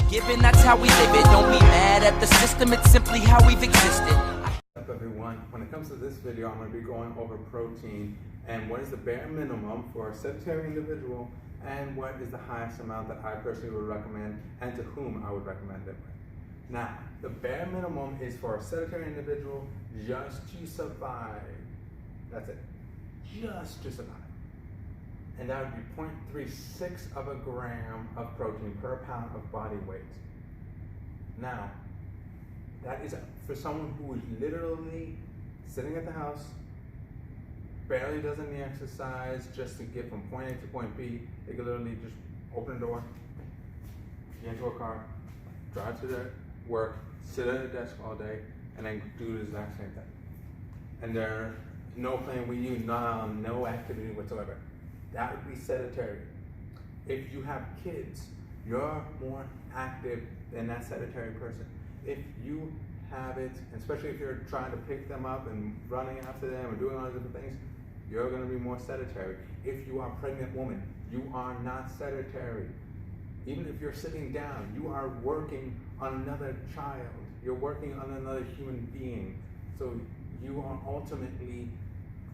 given, that's how we live it. Don't be mad at the system, it's simply how we've existed. What's up, everyone? When it comes to this video, I'm going to be going over protein and what is the bare minimum for a sedentary individual and what is the highest amount that I personally would recommend and to whom I would recommend it with. Now, the bare minimum is for a sedentary individual just to survive. That's it. Just to survive. And that would be 0.36 of a gram of protein per pound of body weight. Now, that is for someone who is literally sitting at the house, barely does any exercise, just to get from point A to point B. They can literally just open the door, get into a car, drive to their work, sit at a desk all day, and then do the exact same thing. And they're no playing with you, no activity whatsoever. That would be sedentary. If you have kids, you're more active than that sedentary person. If you have it, especially if you're trying to pick them up and running after them and doing all these different things, you're going to be more sedentary. If you are a pregnant woman, you are not sedentary. Even if you're sitting down, you are working on another child. You're working on another human being. So you are ultimately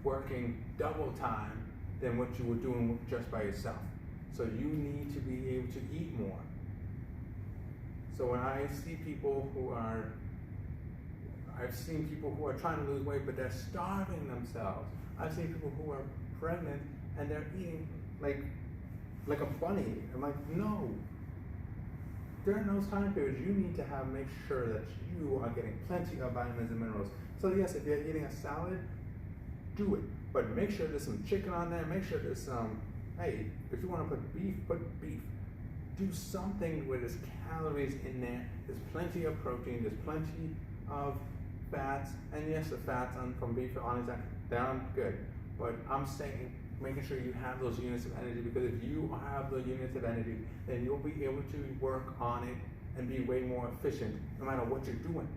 working double time than what you were doing just by yourself. So you need to be able to eat more. So when I see people I've seen people who are trying to lose weight, but they're starving themselves. I've seen people who are pregnant and they're eating like a bunny. I'm like, no. During those time periods, you need to make sure that you are getting plenty of vitamins and minerals. So yes, if you're eating a salad, do it. But make sure there's some chicken on there. Make sure there's some, hey, if you want to put beef, put beef. Do something where there's calories in there. There's plenty of protein. There's plenty of fats. And yes, the fats from beef are down good. But I'm saying, making sure you have those units of energy, because if you have the units of energy, then you'll be able to work on it and be way more efficient no matter what you're doing.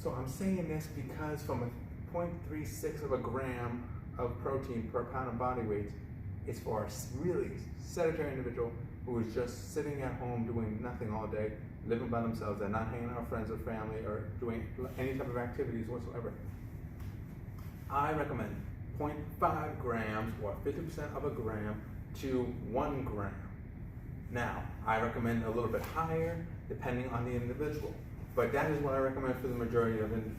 So I'm saying this because from a 0.36 of a gram of protein per pound of body weight is for a really sedentary individual who is just sitting at home doing nothing all day, living by themselves and not hanging out with friends or family or doing any type of activities whatsoever. I recommend 0.5 grams or 50% of a gram to 1 gram. Now, I recommend a little bit higher depending on the individual, but that is what I recommend for the majority of people.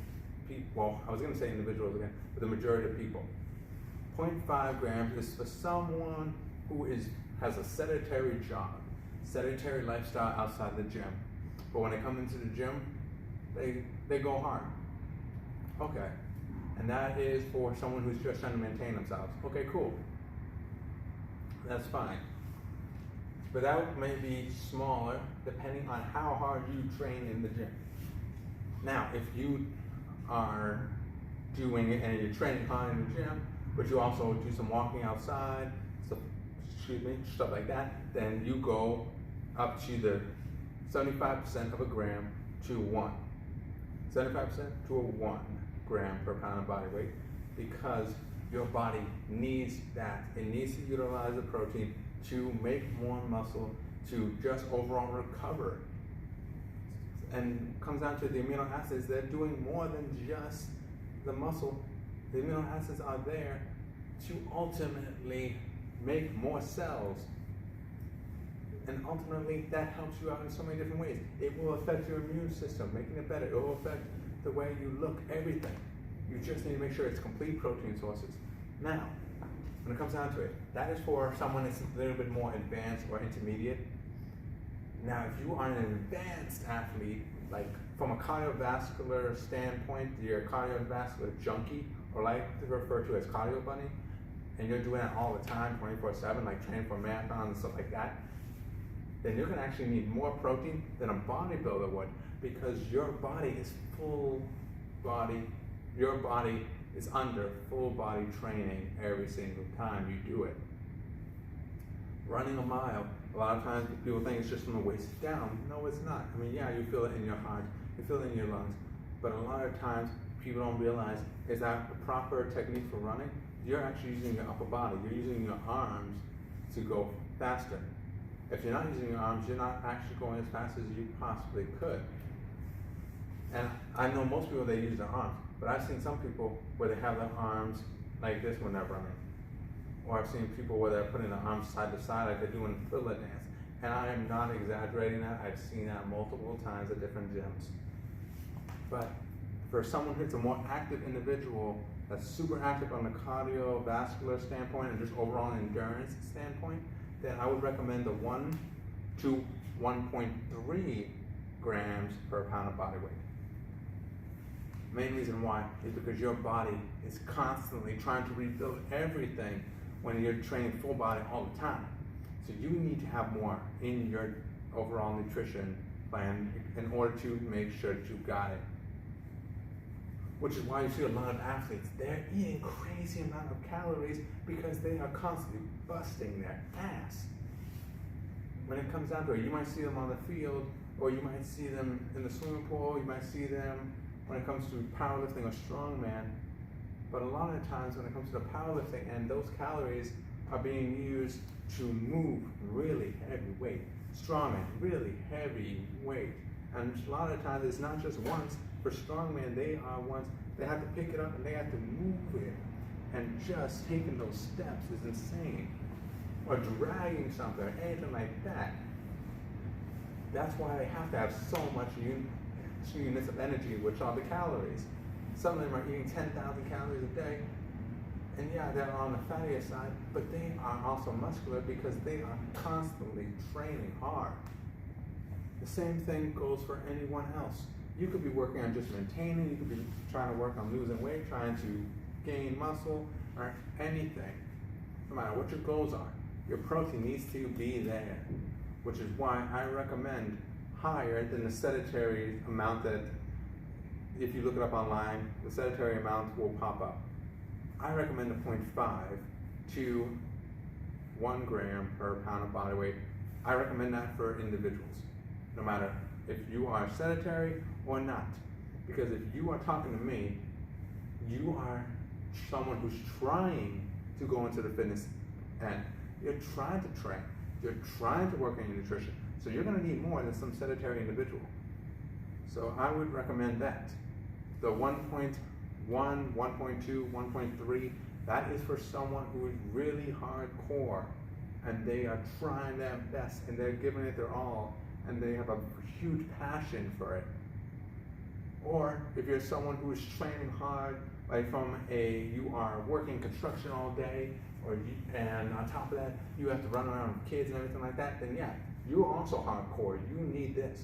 Well, I was going to say individuals again, but the majority of people. 0.5 grams is for someone who has a sedentary job, sedentary lifestyle outside the gym. But when they come into the gym, they go hard. Okay. And that is for someone who's just trying to maintain themselves. Okay, cool. That's fine. But that may be smaller depending on how hard you train in the gym. Now, if you are doing it and you're training hard in the gym, but you also do some walking outside, stuff like that, then you go up to the 75% of a gram to 1. 75% to a 1 gram per pound of body weight, because your body needs that. It needs to utilize the protein to make more muscle, to just overall recover. And it comes down to the amino acids. They're doing more than just the muscle. The amino acids are there to ultimately make more cells. And ultimately, that helps you out in so many different ways. It will affect your immune system, making it better. It will affect the way you look, everything. You just need to make sure it's complete protein sources. Now, when it comes down to it, that is for someone that's a little bit more advanced or intermediate. Now, if you are an advanced athlete, like from a cardiovascular standpoint, you're a cardiovascular junkie, or like to refer to as cardio bunny, and you're doing that all the time, 24/7, like training for marathons and stuff like that, then you're going to actually need more protein than a bodybuilder would, because your body is full body, your body is under full body training every single time you do it. Running a mile, a lot of times people think it's just from the waist down. No, it's not. I mean, yeah, you feel it in your heart, you feel it in your lungs, but a lot of times people don't realize is that the proper technique for running. You're actually using your upper body, you're using your arms to go faster. If you're not using your arms, you're not actually going as fast as you possibly could. And I know most people, they use their arms, but I've seen some people where they have their arms like this when they're running. Or I've seen people where they're putting their arms side to side like they're doing a thriller dance. And I am not exaggerating that. I've seen that multiple times at different gyms. But for someone who's a more active individual, that's super active on the cardiovascular standpoint and just overall endurance standpoint, then I would recommend the 1 to 1.3 grams per pound of body weight. Main reason why is because your body is constantly trying to rebuild everything when you're training full body all the time. So you need to have more in your overall nutrition plan in order to make sure that you got it. Which is why you see a lot of athletes, they're eating crazy amount of calories because they are constantly busting their ass. When it comes down to it, you might see them on the field, or you might see them in the swimming pool, you might see them when it comes to powerlifting or strongman. But a lot of times when it comes to the powerlifting, and those calories are being used to move really heavy weight. Strongman, really heavy weight. And a lot of times it's not just once. For strongman, they have to pick it up and they have to move it. And just taking those steps is insane. Or dragging something, or anything like that. That's why they have to have so much units of energy, which are the calories. Some of them are eating 10,000 calories a day. And yeah, they're on the fattier side, but they are also muscular because they are constantly training hard. The same thing goes for anyone else. You could be working on just maintaining, you could be trying to work on losing weight, trying to gain muscle, or anything. No matter what your goals are, your protein needs to be there, which is why I recommend higher than the sedentary amount that, if you look it up online, the sedentary amount will pop up. I recommend a 0.5 to 1 gram per pound of body weight. I recommend that for individuals, no matter if you are sedentary or not. Because if you are talking to me, you are someone who's trying to go into the fitness end. You're trying to train. You're trying to work on your nutrition. So you're going to need more than some sedentary individual. So I would recommend that. The 1.1, 1.2, 1.3, that is for someone who is really hardcore and they are trying their best and they're giving it their all and they have a huge passion for it. Or if you're someone who is training hard, like you are working construction all day, and on top of that, you have to run around with kids and everything like that, then yeah, you're also hardcore. You need this.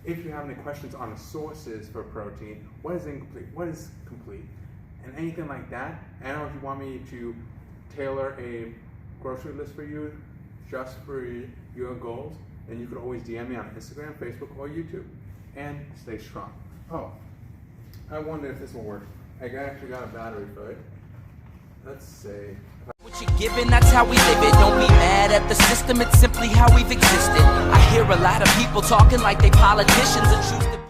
If you have any questions on the sources for protein, what is incomplete, what is complete, and anything like that, and if you want me to tailor a grocery list for you, just for your goals, then you could always DM me on Instagram, Facebook, or YouTube. And stay strong. Oh, I wonder if this will work. I actually got a battery for it. Let's see. What you're given, that's how we live it. Don't be mad at the system, it's simply how we've existed. I hear a lot of people talking like they politicians and choose to